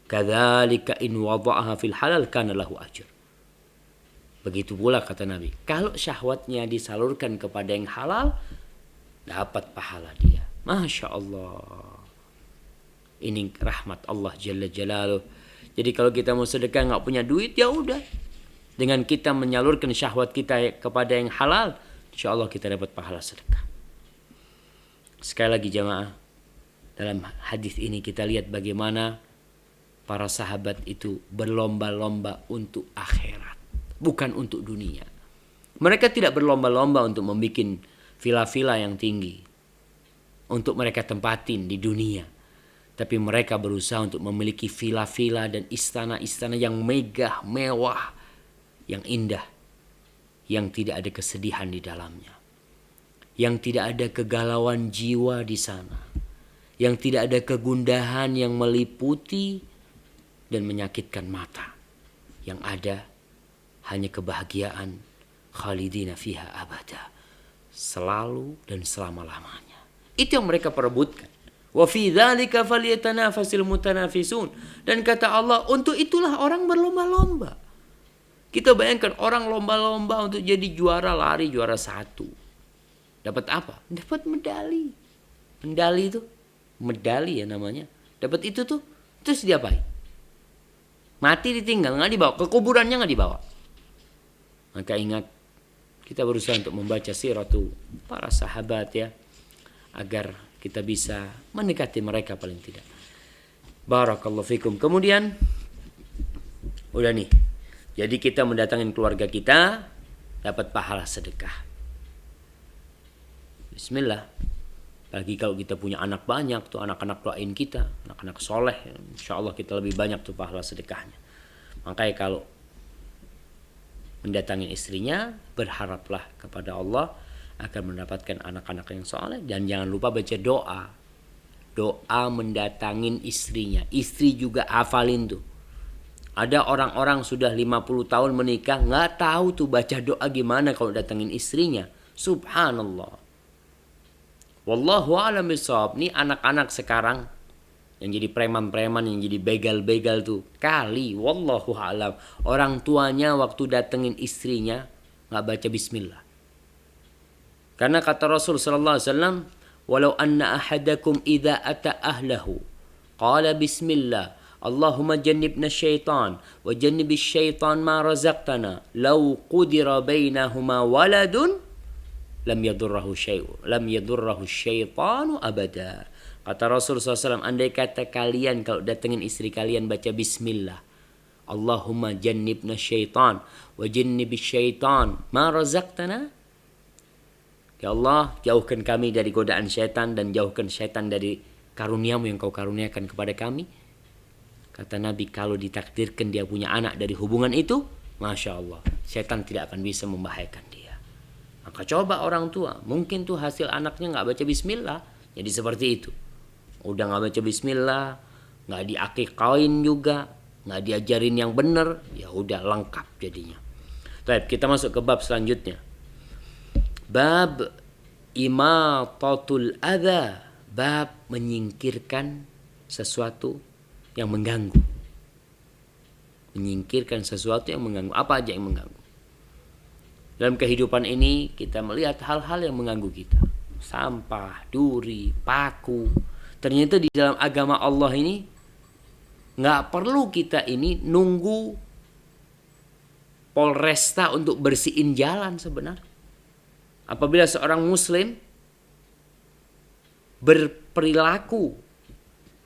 Kadzalika in wada'aha fil halal kana lahu ajr. Begitu pula kata Nabi, kalau syahwatnya disalurkan kepada yang halal, dapat pahala dia. Masya Allah. Ini rahmat Allah Jalla Jalaluh. Jadi kalau kita mau sedekah nggak punya duit, ya udah. Dengan kita menyalurkan syahwat kita kepada yang halal, insya Allah kita dapat pahala sedekah. Sekali lagi jamaah, dalam hadis ini kita lihat bagaimana para sahabat itu berlomba-lomba untuk akhirat, bukan untuk dunia. Mereka tidak berlomba-lomba untuk membuat villa-villa yang tinggi untuk mereka tempatin di dunia. Tapi mereka berusaha untuk memiliki villa-villa dan istana-istana yang megah, mewah, yang indah, yang tidak ada kesedihan di dalamnya, yang tidak ada kegalauan jiwa di sana, yang tidak ada kegundahan yang meliputi dan menyakitkan mata. Yang ada hanya kebahagiaan, khalidina fiha abada, selalu dan selama-lamanya. Itu yang mereka perebutkan. Wa fi dzalika falyatanafasil mutanafisun. Dan kata Allah, untuk itulah orang berlomba-lomba. Kita bayangkan orang lomba-lomba untuk jadi juara lari, juara 1. Dapat apa? Dapat medali. Medali itu, medali ya namanya. Dapat itu tuh, terus diapain? Mati ditinggal, nggak dibawa. Ke kuburannya nggak dibawa. Maka ingat, kita berusaha untuk membaca siratu para sahabat ya, agar kita bisa mendekati mereka paling tidak. Barakallahu fikum. Kemudian, udah nih. Jadi kita mendatangin keluarga kita, dapat pahala sedekah. Bismillah. Lagi kalau kita punya anak banyak, tuh anak-anak doain kita, anak-anak soleh, insya Allah kita lebih banyak tuh pahala sedekahnya. Makanya kalau mendatangin istrinya, berharaplah kepada Allah akan mendapatkan anak-anak yang soleh. Dan jangan lupa baca doa. Doa mendatangin istrinya. Istri juga hafalin tuh. Ada orang-orang sudah 50 tahun menikah, nggak tahu tuh baca doa gimana kalau datangin istrinya. Subhanallah. Wallahu a'lam bishawab. Nih anak-anak sekarang yang jadi preman-preman, yang jadi begal-begal tuh, kali wallahu a'lam orang tuanya waktu datengin istrinya nggak baca bismillah. Karena kata Rasul sallallahu alaihi wasallam, walau anna ahadakum idza ata ahlahu qala bismillah Allahumma jannibna syaitan wa jannibis syaitan ma razaqtana law qudira bainahuma waladun lam yadurrahu syaitanu abada. Kata Rasul SAW, andai kata kalian kalau datengin istri kalian baca bismillah, Allahumma jannibna syaitan wa jannibis syaitan ma razaqtana, ya Allah jauhkan kami dari godaan syaitan dan jauhkan syaitan dari karuniamu yang kau karuniakan kepada kami. Kata Nabi, kalau ditakdirkan dia punya anak dari hubungan itu, Masya Allah, syaitan tidak akan bisa membahayakan dia. Maka coba orang tua, mungkin tuh hasil anaknya gak baca bismillah, jadi seperti itu. Udah gak baca bismillah, gak diakikain juga, gak diajarin yang benar, ya udah lengkap jadinya. Baik, kita masuk ke bab selanjutnya. Bab imatatul adha, bab menyingkirkan sesuatu yang mengganggu. Menyingkirkan sesuatu yang mengganggu. Apa aja yang mengganggu? Dalam kehidupan ini kita melihat hal-hal yang mengganggu kita. Sampah, duri, paku. Ternyata di dalam agama Allah ini gak perlu kita ini nunggu Polresta untuk bersihin jalan sebenarnya. Apabila seorang muslim berperilaku,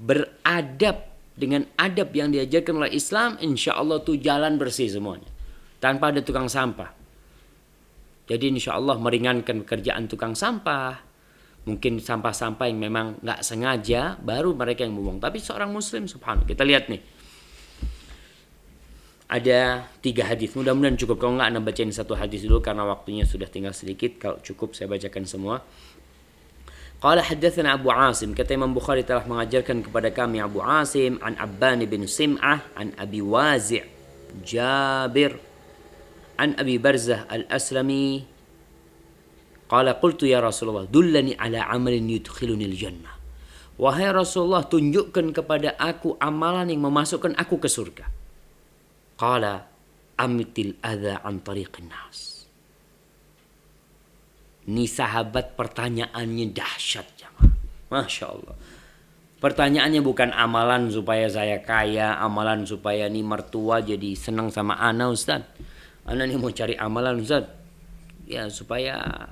beradab dengan adab yang diajarkan oleh Islam, insya Allah tuh jalan bersih semuanya. Tanpa ada tukang sampah. Jadi insya Allah meringankan pekerjaan tukang sampah. Mungkin sampah-sampah yang memang nggak sengaja, baru mereka yang membuang. Tapi seorang muslim, subhanallah. Kita lihat nih. Ada 3 hadis. Mudah-mudahan cukup. Kalau nggak, Anda bacain 1 hadis dulu karena waktunya sudah tinggal sedikit. Kalau cukup, saya bacakan semua. Qala haddatsana Abu Asim. Kata Imam Bukhari telah mengajarkan kepada kami Abu Asim an Abban bin Sim'ah an Abi Wazi' Jabir an Abi Barzah al-Aslami. Qala qultu ya Rasulullah dullani ala amalin yudkhiluni al-jannah. Wahai Rasulullah, tunjukkan kepada aku amalan yang memasukkan aku ke surga. Qala amitil adha an tariqin nas. Ini sahabat pertanyaannya dahsyat jemaah. Masya Allah. Pertanyaannya bukan amalan supaya saya kaya, amalan supaya nih mertua jadi senang sama ana Ustaz. Ana nih mau cari amalan Ustaz. Ya supaya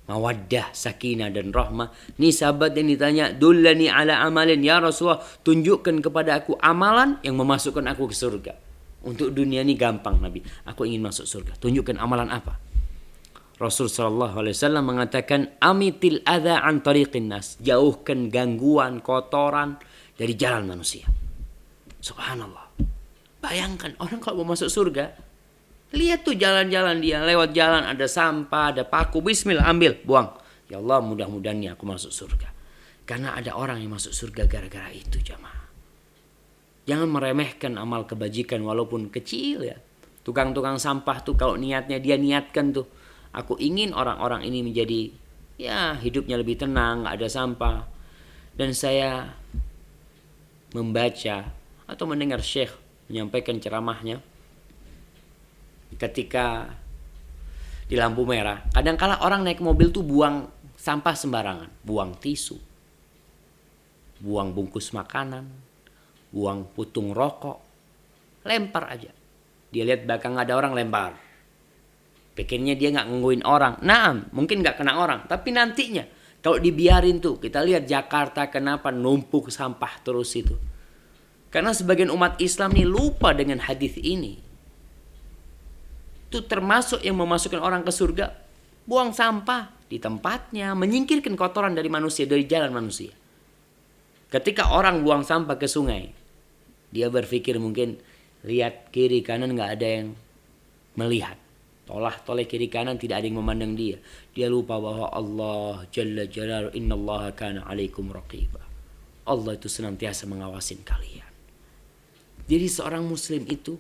mawaddah, sakinah dan rahmah. Nih sahabat yang ditanya, dullani ala amalin ya Rasulullah, tunjukkan kepada aku amalan yang memasukkan aku ke surga. Untuk dunia ini gampang Nabi, aku ingin masuk surga. Tunjukkan amalan apa? Rasul sallallahu alaihi wasallam mengatakan, amitil adza an tariqin nas, jauhkan gangguan, kotoran dari jalan manusia. Subhanallah. Bayangkan orang kalau mau masuk surga, lihat tuh jalan-jalan dia, lewat jalan ada sampah, ada paku, bismillah ambil, buang. Ya Allah, mudah-mudahan nih aku masuk surga. Karena ada orang yang masuk surga gara-gara itu jamaah. Jangan meremehkan amal kebajikan walaupun kecil ya. Tukang-tukang sampah tuh kalau niatnya dia niatkan tuh, aku ingin orang-orang ini menjadi ya hidupnya lebih tenang, gak ada sampah. Dan saya membaca atau mendengar Syekh menyampaikan ceramahnya ketika di lampu merah, kadang-kala orang naik mobil tuh buang sampah sembarangan, buang tisu, buang bungkus makanan, buang putung rokok, lempar aja. Dia lihat belakang ada orang lempar, pikirnya dia nggak ngangguin orang. Nah, mungkin nggak kena orang, tapi nantinya kalau dibiarin tuh, kita lihat Jakarta kenapa numpuk sampah terus itu. Karena sebagian umat Islam nih lupa dengan hadis ini. Itu termasuk yang memasukkan orang ke surga. Buang sampah di tempatnya, menyingkirkan kotoran dari manusia, dari jalan manusia. Ketika orang buang sampah ke sungai, dia berpikir mungkin lihat kiri kanan gak ada yang melihat. Toleh kiri kanan tidak ada yang memandang dia. Dia lupa bahwa Allah Jalla Jalaluhu innallaha kana alaikum raqiba. Allah itu senantiasa mengawasin kalian. Jadi seorang muslim itu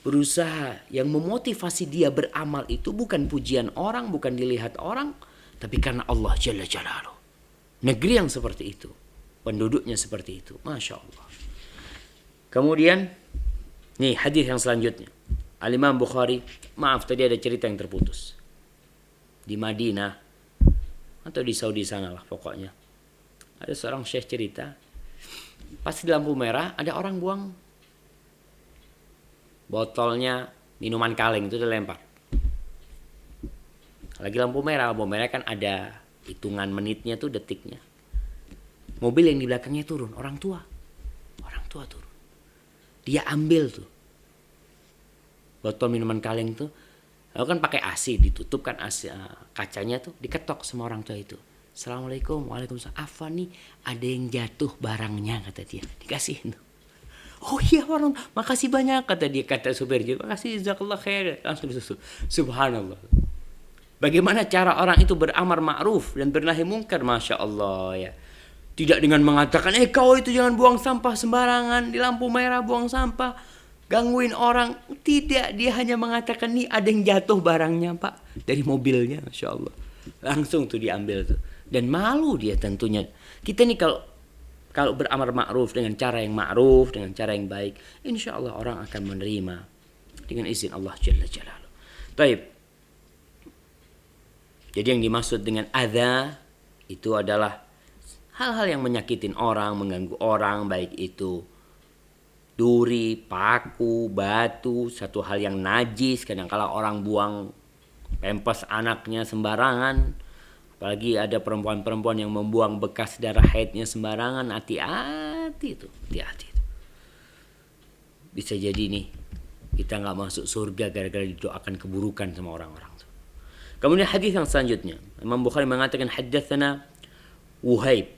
berusaha, yang memotivasi dia beramal itu bukan pujian orang, bukan dilihat orang, tapi karena Allah Jalla Jalaluhu. Negeri yang seperti itu, penduduknya seperti itu, Masya Allah. Kemudian nih hadis yang selanjutnya, Al-Imam Bukhari, maaf tadi ada cerita yang terputus. Di Madinah atau di Saudi sana lah pokoknya, ada seorang syekh cerita, pas di lampu merah ada orang buang botolnya minuman kaleng itu dilempar. Lagi lampu merah kan ada hitungan menitnya tuh, detiknya. Mobil yang di belakangnya turun, orang tua turun. Dia ambil tuh botol minuman kaleng tuh, lalu kan pakai AC, ditutup kan AC, kacanya tuh diketok sama orang tua itu. Assalamualaikum, waalaikumsalam. Apa nih, ada yang jatuh barangnya, kata dia. Dikasihin tuh. Oh iya orang, makasih banyak, kata dia, kata supir. Makasih, jazakallah khair. Langsung disusul. Subhanallah. Bagaimana cara orang itu beramar ma'ruf dan bernahi mungkar, Masya Allah ya. Tidak dengan mengatakan, kau itu jangan buang sampah sembarangan, di lampu merah buang sampah, gangguin orang. Tidak, dia hanya mengatakan, nih ada yang jatuh barangnya pak, dari mobilnya, Masya Allah. Langsung tuh diambil tuh. Dan malu dia tentunya. Kita nih kalau beramar ma'ruf dengan cara yang ma'ruf, dengan cara yang baik, insya Allah orang akan menerima dengan izin Allah Jalla Jalaluhu. Taib. Jadi yang dimaksud dengan adza itu adalah hal-hal yang menyakitin orang, mengganggu orang, baik itu duri, paku, batu, satu hal yang najis. Kadang-kala orang buang pempes anaknya sembarangan. Apalagi ada perempuan-perempuan yang membuang bekas darah haidnya sembarangan. Hati-hati itu. Bisa jadi nih, kita gak masuk surga gara-gara didoakan keburukan sama orang-orang. Kemudian hadis yang selanjutnya, Imam Bukhari mengatakan haddatsana Wuhaib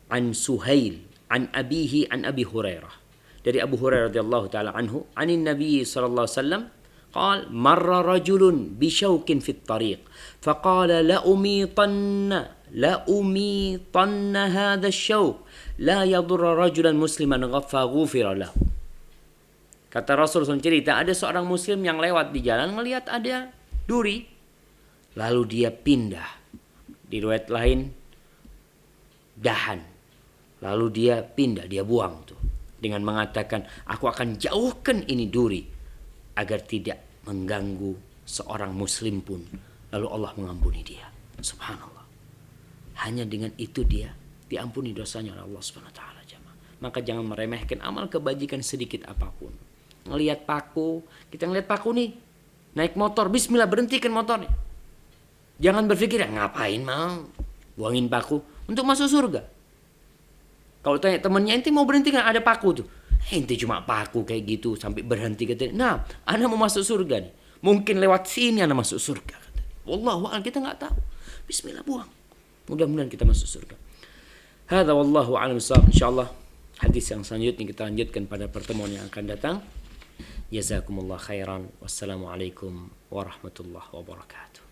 an Suhail an abihi an Abi Hurairah. Dari Abu Hurairah radhiyallahu taala anhu, anin Nabi sallallahu alaihi wasallam قال مر رجل بشوك في الطريق فقال لأميطن هذا الشوك لا يضر رجلا مسلما فغفر له. Kata Rasul cerita, ada seorang muslim yang lewat di jalan ngelihat ada duri, lalu dia pindah. Di riwayat lain dahan, lalu dia pindah, dia buang tuh dengan mengatakan, aku akan jauhkan ini duri agar tidak mengganggu seorang muslim pun. Lalu Allah mengampuni dia. Subhanallah. Hanya dengan itu dia diampuni dosanya oleh Allah Subhanahu wa taala, jemaah. Maka jangan meremehkan amal kebajikan sedikit apapun. Ngelihat paku, kita ngelihat paku nih, naik motor, bismillah, berhentikan motornya. Jangan berpikir, ngapain mau buangin paku untuk masuk surga. Kalau tanya temannya, ente mau berhenti kan, ada paku tuh. Ente cuma paku kayak gitu sampai berhenti, katanya. Nah, ana mau masuk surga nih. Mungkin lewat sini ana masuk surga, katanya. Wallahu a'lam, kita nggak tahu. Bismillah, buang. Mudah-mudahan kita masuk surga. Hadza wallahu a'lam bissawab. Insyaallah hadis yang selanjutnya kita lanjutkan pada pertemuan yang akan datang. Jazakumullah khairan. Wassalamualaikum warahmatullahi wabarakatuh.